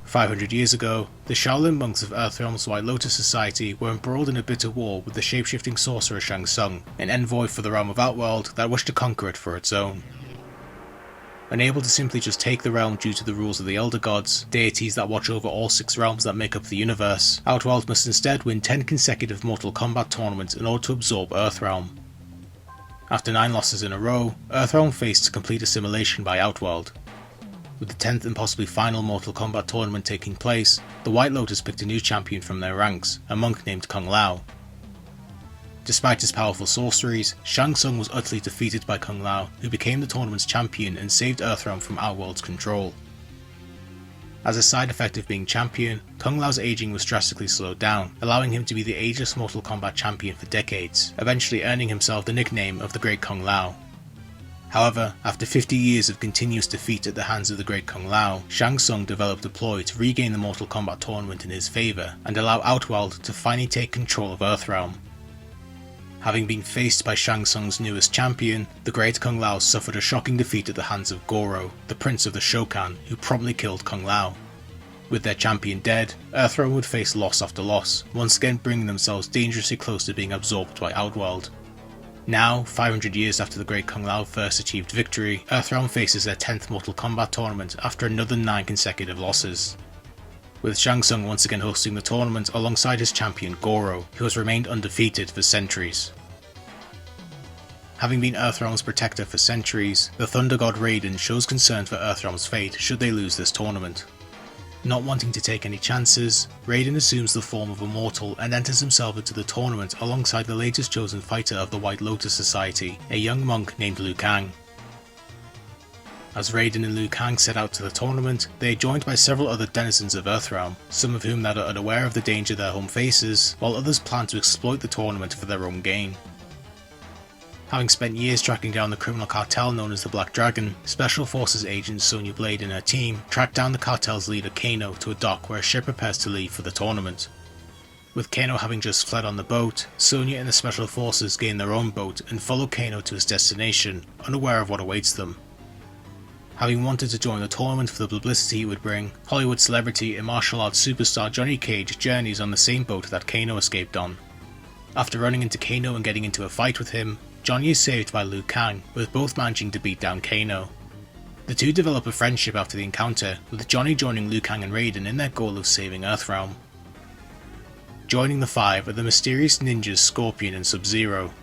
500 years ago, the Shaolin monks of Earthrealm's White Lotus Society were embroiled in a bitter war with the shapeshifting sorcerer Shang Tsung, an envoy for the realm of Outworld that wished to conquer it for its own. Unable to simply just take the realm due to the rules of the Elder Gods, deities that watch over all 6 realms that make up the universe, Outworld must instead win 10 consecutive Mortal Kombat tournaments in order to absorb Earthrealm. After 9 losses in a row, Earthrealm faced complete assimilation by Outworld. With the 10th and possibly final Mortal Kombat tournament taking place, the White Lotus picked a new champion from their ranks, a monk named Kung Lao. Despite his powerful sorceries, Shang Tsung was utterly defeated by Kung Lao, who became the tournament's champion and saved Earthrealm from Outworld's control. As a side effect of being champion, Kung Lao's aging was drastically slowed down, allowing him to be the ageless Mortal Kombat champion for decades, eventually earning himself the nickname of the Great Kung Lao. However, after 50 years of continuous defeat at the hands of the Great Kung Lao, Shang Tsung developed a ploy to regain the Mortal Kombat tournament in his favour and allow Outworld to finally take control of Earthrealm. Having been faced by Shang Tsung's newest champion, the Great Kung Lao suffered a shocking defeat at the hands of Goro, the Prince of the Shokan, who promptly killed Kung Lao. With their champion dead, Earthrealm would face loss after loss, once again bringing themselves dangerously close to being absorbed by Outworld. Now, 500 years after the Great Kung Lao first achieved victory, Earthrealm faces their 10th Mortal Kombat tournament after another 9 consecutive losses, with Shang Tsung once again hosting the tournament alongside his champion Goro, who has remained undefeated for centuries. Having been Earthrealm's protector for centuries, the Thunder God Raiden shows concern for Earthrealm's fate should they lose this tournament. Not wanting to take any chances, Raiden assumes the form of a mortal and enters himself into the tournament alongside the latest chosen fighter of the White Lotus Society, a young monk named Liu Kang. As Raiden and Liu Kang set out to the tournament, they are joined by several other denizens of Earthrealm, some of whom that are unaware of the danger their home faces, while others plan to exploit the tournament for their own gain. Having spent years tracking down the criminal cartel known as the Black Dragon, Special Forces agent Sonya Blade and her team track down the cartel's leader Kano to a dock where a ship prepares to leave for the tournament. With Kano having just fled on the boat, Sonya and the Special Forces gain their own boat and follow Kano to his destination, unaware of what awaits them. Having wanted to join the tournament for the publicity it would bring, Hollywood celebrity and martial arts superstar Johnny Cage journeys on the same boat that Kano escaped on. After running into Kano and getting into a fight with him, Johnny is saved by Liu Kang, with both managing to beat down Kano. The two develop a friendship after the encounter, with Johnny joining Liu Kang and Raiden in their goal of saving Earthrealm. Joining the 5 are the mysterious ninjas Scorpion and Sub-Zero.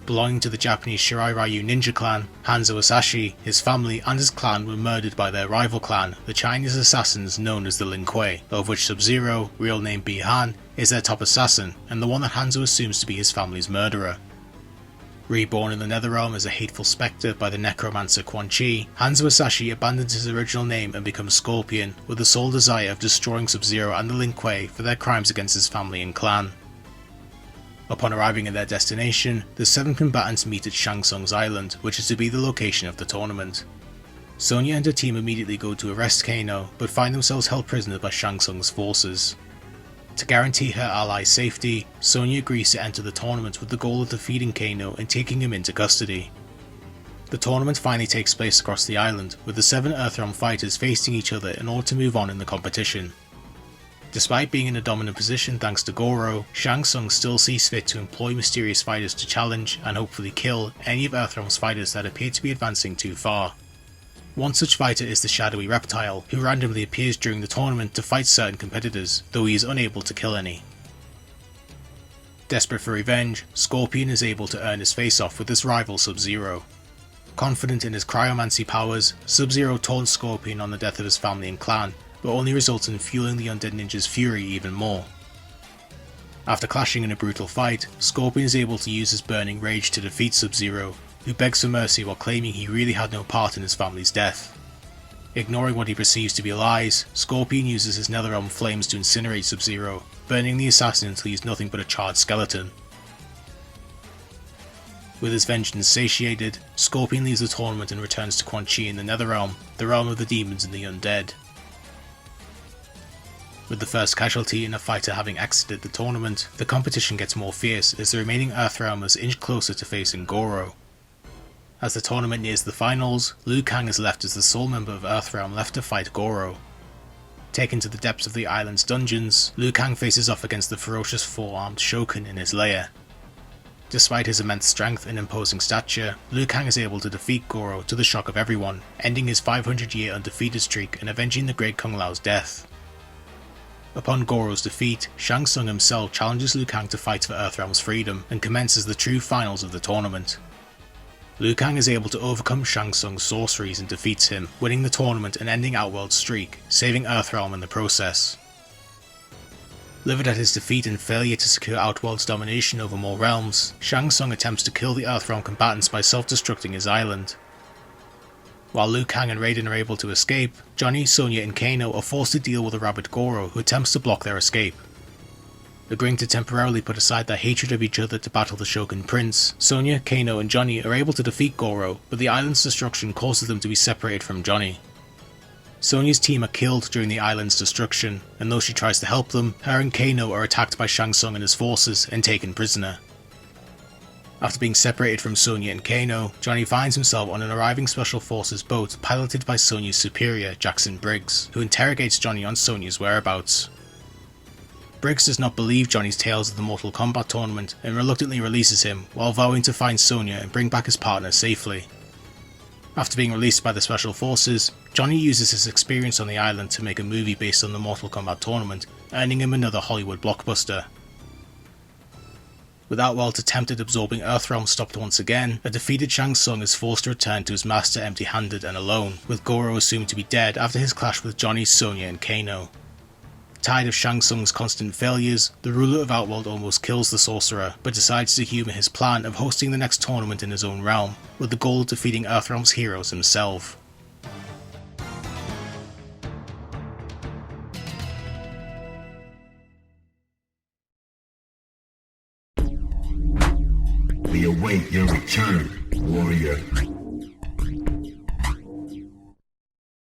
Belonging to the Japanese Shirai Ryu ninja clan, Hanzo Hasashi, his family and his clan were murdered by their rival clan, the Chinese assassins known as the Lin Kuei, of which Sub-Zero, real name Bi-Han, is their top assassin and the one that Hanzo assumes to be his family's murderer. Reborn in the Netherrealm as a hateful spectre by the necromancer Quan Chi, Hanzo Hasashi abandons his original name and becomes Scorpion, with the sole desire of destroying Sub-Zero and the Lin Kuei for their crimes against his family and clan. Upon arriving at their destination, the 7 combatants meet at Shang Tsung's island, which is to be the location of the tournament. Sonya and her team immediately go to arrest Kano, but find themselves held prisoner by Shang Tsung's forces. To guarantee her allies' safety, Sonya agrees to enter the tournament with the goal of defeating Kano and taking him into custody. The tournament finally takes place across the island, with the 7 Earthrealm fighters facing each other in order to move on in the competition. Despite being in a dominant position thanks to Goro, Shang Tsung still sees fit to employ mysterious fighters to challenge and hopefully kill any of Earthrealm's fighters that appear to be advancing too far. One such fighter is the shadowy reptile, who randomly appears during the tournament to fight certain competitors, though he is unable to kill any. Desperate for revenge, Scorpion is able to earn his face-off with his rival Sub-Zero. Confident in his cryomancy powers, Sub-Zero taunts Scorpion on the death of his family and clan, but only results in fueling the undead ninja's fury even more. After clashing in a brutal fight, Scorpion is able to use his burning rage to defeat Sub-Zero, who begs for mercy while claiming he really had no part in his family's death. Ignoring what he perceives to be lies, Scorpion uses his Netherrealm flames to incinerate Sub-Zero, burning the assassin until he is nothing but a charred skeleton. With his vengeance satiated, Scorpion leaves the tournament and returns to Quan Chi in the Netherrealm, the realm of the demons and the undead. With the first casualty in a fighter having exited the tournament, the competition gets more fierce as the remaining Earthrealmers inch closer to facing Goro. As the tournament nears the finals, Liu Kang is left as the sole member of Earthrealm left to fight Goro. Taken to the depths of the island's dungeons, Liu Kang faces off against the ferocious four-armed Shogun in his lair. Despite his immense strength and imposing stature, Liu Kang is able to defeat Goro to the shock of everyone, ending his 500-year undefeated streak and avenging the great Kung Lao's death. Upon Goro's defeat, Shang Tsung himself challenges Liu Kang to fight for Earthrealm's freedom and commences the true finals of the tournament. Liu Kang is able to overcome Shang Tsung's sorceries and defeats him, winning the tournament and ending Outworld's streak, saving Earthrealm in the process. Livid at his defeat and failure to secure Outworld's domination over more realms, Shang Tsung attempts to kill the Earthrealm combatants by self-destructing his island. While Liu Kang and Raiden are able to escape, Johnny, Sonya and Kano are forced to deal with a rabid Goro who attempts to block their escape. Agreeing to temporarily put aside their hatred of each other to battle the Shogun Prince, Sonya, Kano and Johnny are able to defeat Goro, but the island's destruction causes them to be separated from Johnny. Sonya's team are killed during the island's destruction, and though she tries to help them, her and Kano are attacked by Shang Tsung and his forces and taken prisoner. After being separated from Sonya and Kano, Johnny finds himself on an arriving Special Forces boat piloted by Sonya's superior, Jackson Briggs, who interrogates Johnny on Sonya's whereabouts. Briggs does not believe Johnny's tales of the Mortal Kombat tournament and reluctantly releases him, while vowing to find Sonya and bring back his partner safely. After being released by the Special Forces, Johnny uses his experience on the island to make a movie based on the Mortal Kombat tournament, earning him another Hollywood blockbuster. With Outworld's attempt at absorbing Earthrealm stopped once again, a defeated Shang Tsung is forced to return to his master empty-handed and alone, with Goro assumed to be dead after his clash with Johnny, Sonya and Kano. Tired of Shang Tsung's constant failures, the ruler of Outworld almost kills the sorcerer, but decides to humour his plan of hosting the next tournament in his own realm, with the goal of defeating Earthrealm's heroes himself. We await your return, warrior.